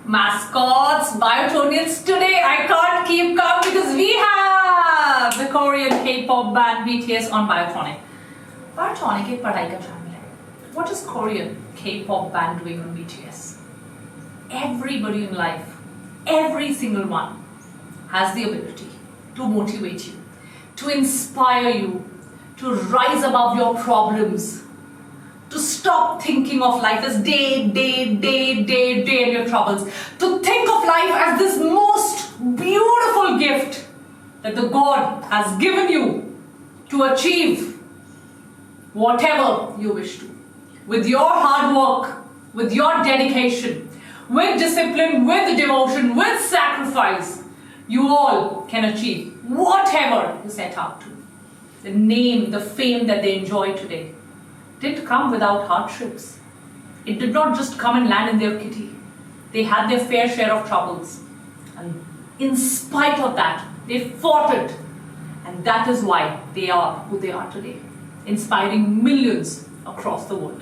mascots, Biotonians. Today I can't keep calm because we have the Korean K-pop band BTS on Biotonic. Biotonic एक पढ़ाई का channel है. What is Korean K-pop band doing on BTS? Everybody in life, every single one, has the ability to motivate you, to inspire you, to rise above your problems, to stop thinking of life as day and your troubles, to think of life as this most beautiful gift that the God has given you to achieve whatever you wish to. With your hard work, with your dedication, with discipline, with devotion, with sacrifice, you all can achieve whatever you set out to. The name, the fame that they enjoy today didn't come without hardships. It did not just come and land in their kitty. They had their fair share of troubles. And in spite of that, they fought it. And that is why they are who they are today, inspiring millions across the world.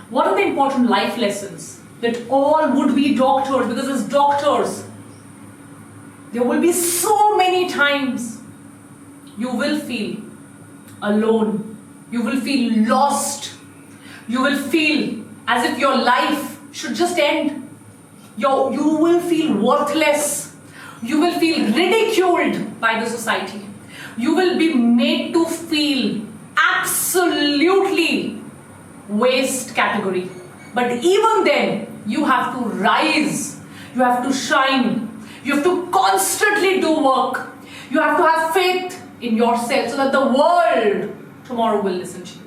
What are the important life lessons that all would-be doctors, because as doctors, there will be so many times you will feel alone, you will feel lost, you will feel as if your life should just end. You will feel worthless, you will feel ridiculed by the society, you will be made to feel absolutely waste category. But even then, you have to rise, you have to shine, you have to constantly do work, you have to have faith in yourself so that the world tomorrow will listen to you.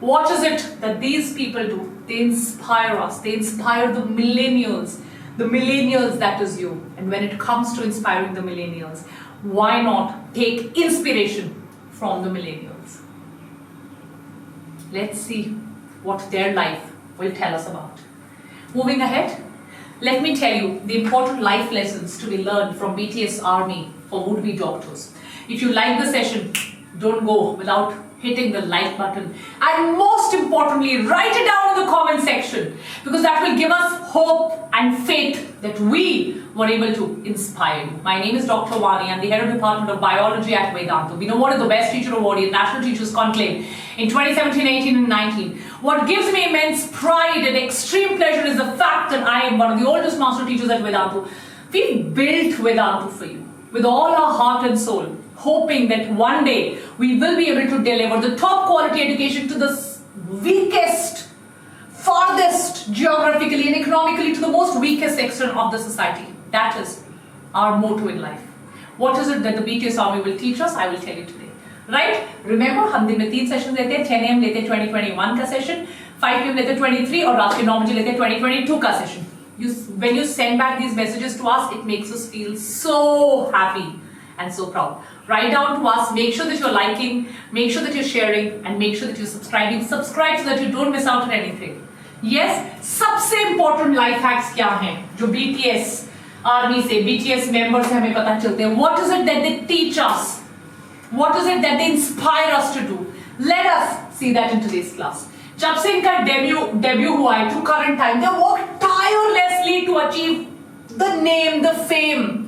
What is it that these people do? They inspire us, they inspire the millennials that is you. And when it comes to inspiring the millennials, why not take inspiration from the millennials? Let's see what their life will tell us about. Moving ahead, let me tell you the important life lessons to be learned from BTS Army for would-be doctors. If you like the session, don't go without hitting the like button, and most importantly, write it down in the comment section, because that will give us hope and faith that we were able to inspire you. My name is Dr. Vani. I'm the head of Department of Biology at Vedantu. We awarded the Best Teacher Award in National Teachers Conclave in 2017, 18 and 19. What gives me immense pride and extreme pleasure is the fact that I am one of the oldest master teachers at Vedantu. We built Vedantu for you with all our heart and soul, hoping that one day we will be able to deliver the top quality education to the weakest, farthest geographically and economically to the most weakest section of the society. That is our motto in life. What is it that the BTS Army will teach us? I will tell you today. Right? Remember, हम दिन में 3 session लेते हैं. 10 AM लेते हैं 2021 का session, 5 PM लेते हैं 23 और रात के 9 बजे लेते हैं 2022 का session. When you send back these messages to us, it makes us feel so happy and so proud. Write down to us, make sure that you're liking, make sure that you're sharing, and make sure that you're subscribing. Subscribe so that you don't miss out on anything. Yes, सबसे important life hacks क्या हैं जो BTS Army से, BTS members से हमें पता चलते हैं. What is it that they teach us? What is it that they inspire us to do? Let us see that in today's class. जब से इनका debut हुआ है to current time, they worked tirelessly to achieve the name, the fame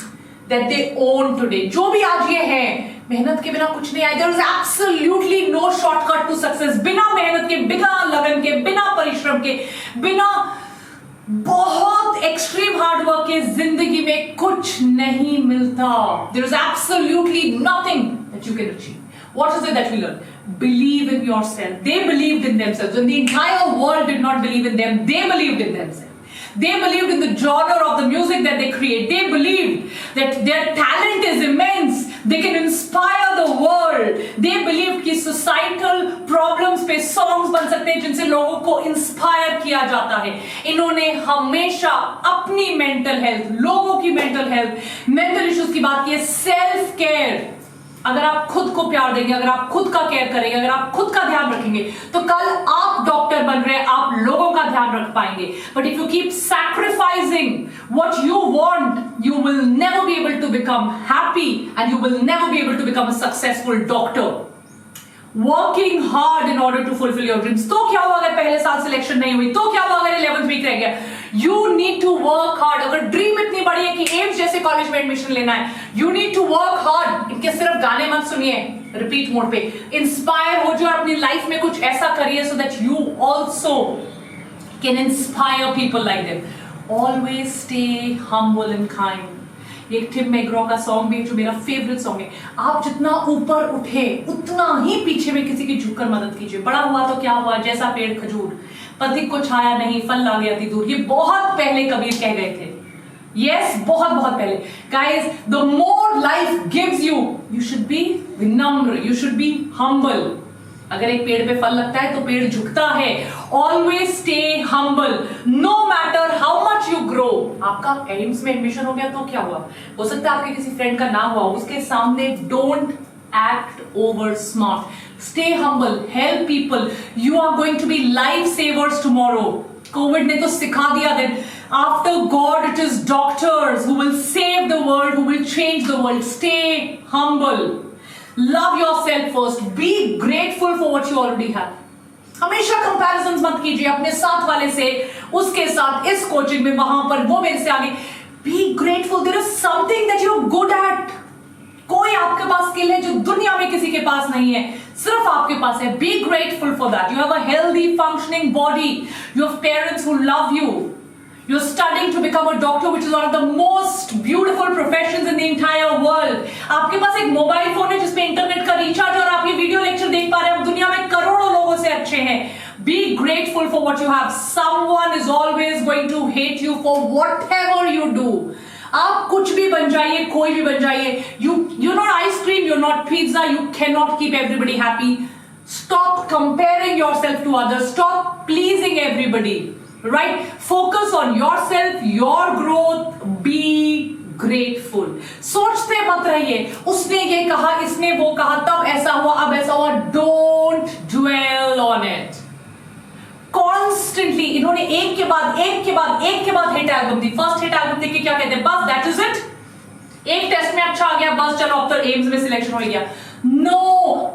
that they own today. जो भी आज ये हैं, मेहनत के बिना कुछ नहीं आया. There is absolutely no shortcut to success. बिना मेहनत के, बिना लगन के, बिना परिश्रम के, बिना बहुत extreme hard work के जिंदगी में कुछ नहीं मिलता. There is absolutely nothing that you can achieve. What is it that we learn? Believe in yourself. They believed in themselves. When the entire world did not believe in them, they believed in themselves. They believed in the genre of the music that they create. They believed that their talent is immense. They can inspire the world. They believed कि societal problems पे songs बन सकते हैं जिनसे लोगों को inspire किया जाता है. इन्होंने हमेशा अपनी mental health, लोगों की mental health, mental issues की बात की है. Self care. अगर आप खुद को प्यार देंगे, अगर आप खुद का केयर करेंगे, अगर आप खुद का ध्यान रखेंगे, तो कल आप डॉक्टर बन रहे हैं, आप लोगों का ध्यान रख पाएंगे. But if you keep sacrificing what you want, you will never be able to become happy and you will never be able to become a successful doctor. Working hard in order to fulfill your dreams. तो क्या हुआ अगर पहले साल selection नहीं हुई? तो क्या हुआ अगर 11th वीक रह गया? You need to work hard. अगर ड्रीम रही है कि एम्स जैसे कॉलेज में एडमिशन लेना है, you need to work hard. इनके सिर्फ गाने मत सुनिए रिपीट मोड पे, इंस्पायर हो जाओ, अपनी लाइफ में कुछ ऐसा करिए so that you also can inspire people like them. Always stay humble and kind. एक टिम मैग्रॉ का सॉन्ग भी जो मेरा फेवरेट सॉन्ग है, आप जितना ऊपर उठे उतना ही पीछे में किसी की झुककर मदद कीजिए। बड़ा हुआ तो क्या हुआ, जैसा पेड़ खजूर, पथिक को छाया नहीं, फल ला गया अति दूर। ये बहुत पहले कबीर कह गए थे। यस, बहुत बहुत पहले। Guys, the more life gives you, you should be विनम्र, यू शुड बी हम्बल। अगर एक पेड़ पे फल लगता है तो पेड़ झुकता है। Always stay humble, no matter how much you grow. आपका एम्स में एडमिशन हो गया तो क्या हुआ, हो सकता है आपके किसी फ्रेंड का ना हुआ, उसके सामने don't act over smart, stay humble, help people, you are going to be life savers tomorrow. Covid ने तो सिखा दिया that after God it is doctors who will save the world, who will change the world. Stay humble, love yourself first, be grateful for what you already have. हमेशा comparison मत कीजिए अपने साथ वाले से, उसके साथ, इस कोचिंग में, वहां पर, वो मेरे से आगे। Be grateful, there is something that you're good at. कोई आपके पास स्किल है जो दुनिया में किसी के पास नहीं है, सिर्फ आपके पास है। Be grateful for that. You have a healthy functioning body, you have parents who love you, you're studying to become a doctor, which is one of the most beautiful professions in the entire world. आपके पास एक mobile phone है जिसमें internet का recharge और आप ये video lecture देख पा रहे हैं। आप दुनिया में करोड़ों लोगों से अच्छे हैं। Be grateful for what you have. Someone is always going to hate you for whatever you do. आप कुछ भी बन जाइए, कोई भी बन जाइए, you're not ice cream, you're not pizza, you cannot keep everybody happy. Stop comparing yourself to others, stop pleasing everybody. Right? Focus on yourself, your growth, be grateful. सोचते मत रहिए उसने ये कहा, इसने वो कहा, तब ऐसा हुआ, अब ऐसा हुआ। Don't dwell on it. Constantly इन्होंने एक के बाद हिट एल्बम दी। फर्स्ट हिट एल्बम देख के क्या कहते हैं, बस दैट इज इट। एक टेस्ट में अच्छा आ गया, बस चलो अब तो एम्स में सिलेक्शन हो गया। No,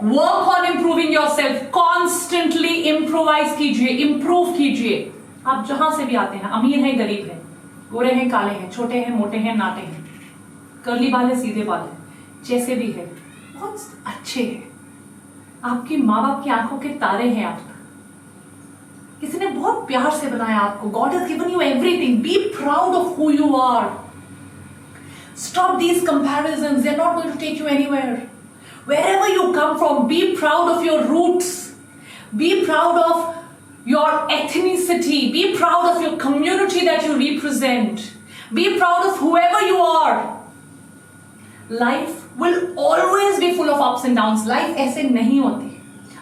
work on improving yourself, constantly improvise कीजिए, इंप्रूव कीजिए। आप जहां से भी आते हैं, अमीर हैं, गरीब हैं, गोरे हैं, काले हैं, छोटे हैं, मोटे हैं, नाटे हैं, कर्ली बाल है, सीधे बाल है, जैसे भी है, बहुत अच्छे हैं। आपकी माँ बाप की आंखों के तारे हैं आप। किसी ने बहुत प्यार से बनाया आपको। God has given you everything. Be proud of who you are. Stop these comparisons, they are not going to take you anywhere. Wherever you come from, be proud of your roots. Be proud of your ethnicity. Be proud of your community that you represent. Be proud of whoever you are. Life will always be full of ups and downs. Life ऐसे नहीं होती।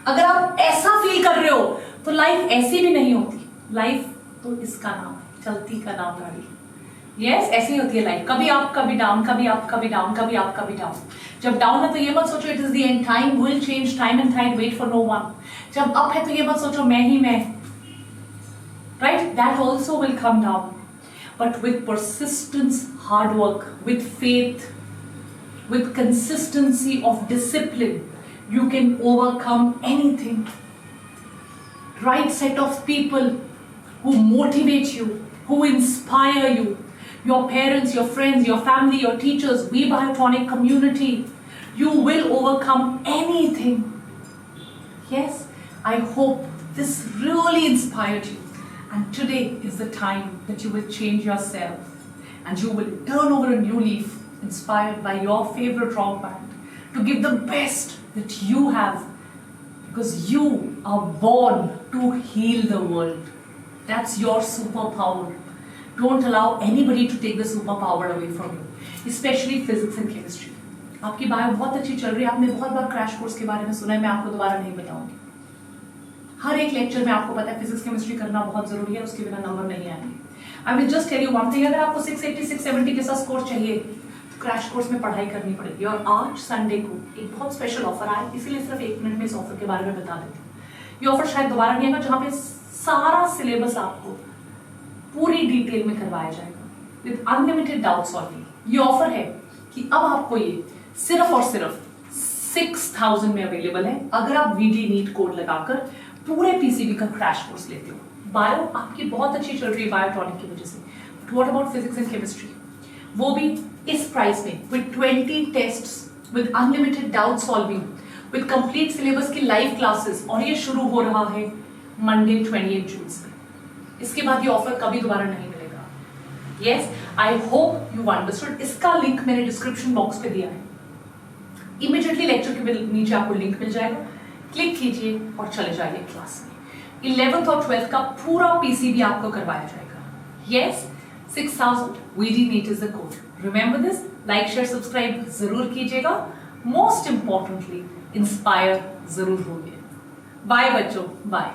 अगर आप ऐसा feel कर रहे हो तो लाइफ ऐसी भी नहीं होती। लाइफ तो इसका नाम है, चलती का नाम गाड़ी। यस, ऐसी होती है लाइफ। कभी आप, कभी डाउन, कभी आप, कभी डाउन, कभी आप, कभी डाउन। जब डाउन है तो ये मत सोचो it is the end, time will change, time and tide wait for no one. जब अप है तो ये मत सोचो मैं ही मैं, right, that also will come down. But with persistence, hard work, with faith, with consistency of discipline, you can overcome anything. Right set of people who motivate you, who inspire you, your parents, your friends, your family, your teachers, VBiotonic community, you will overcome anything. Yes, I hope this really inspired you, and today is the time that you will change yourself and you will turn over a new leaf, inspired by your favorite rock band, to give the best that you have, because you are born to heal the world. That's your superpower. Don't allow anybody to take the superpower away from you, especially physics and chemistry. आपकी bio बहुत अच्छी चल रही है, आपने बहुत बार crash course के बारे में सुना है, मैं आपको दोबारा नहीं बताऊंगी। हर एक लेक्चर में आपको पता है फिजिक्स केमिस्ट्री करना बहुत जरूरी है, उसके बिना नंबर नहीं आएंगे। I will just tell you one thing, अगर आपको 680 670 जैसा स्कोर चाहिए क्रैश कोर्स में पढ़ाई करनी पड़ेगी। और आज संडे को एक बहुत स्पेशल ऑफर आया, इसीलिए सिर्फ 1 मिनट में इस ऑफर के बारे में बता देती हूँ। ये ऑफर शायद दोबारा नहीं आएगा, जहाँ पे सारा सिलेबस आपको पूरी डिटेल में करवाया जाएगा विद अनलिमिटेड डाउट सॉल्विंग। ये ऑफर है कि अब आपको ये सिर्फ और सिर्फ 6000 में अवेलेबल है, अगर आप VD NEET कोड लगाकर पूरे PCB का क्रैश कोर्स लेते हो। बायो आपकी बहुत अच्छी चल रही है बायोटॉनिक की वजह से, but what about physics and chemistry? वो भी इस प्राइस में, with 20 tests, with unlimited doubt solving, with complete syllabus की लाइव क्लासेस, और ये शुरू हो रहा है मंडे 28 जून से। इसके बाद ये ऑफर कभी दोबारा नहीं मिलेगा। Yes, I hope you understood. इसका लिंक मैंने डिस्क्रिप्शन बॉक्स पे दिया है, इमीडिएटली लेक्चर के नीचे आपको लिंक मिल जाएगा, क्लिक कीजिए और चले जाइए क्लास में। 11th और 12th का पूरा पीसीबी आपको करवाया जाएगा। Yes, 6000 VD NEET is the code. Remember this, like share subscribe जरूर कीजिएगा। मोस्ट इंपॉर्टेंटली इंस्पायर जरूर होइए। बाय बच्चों, बाय।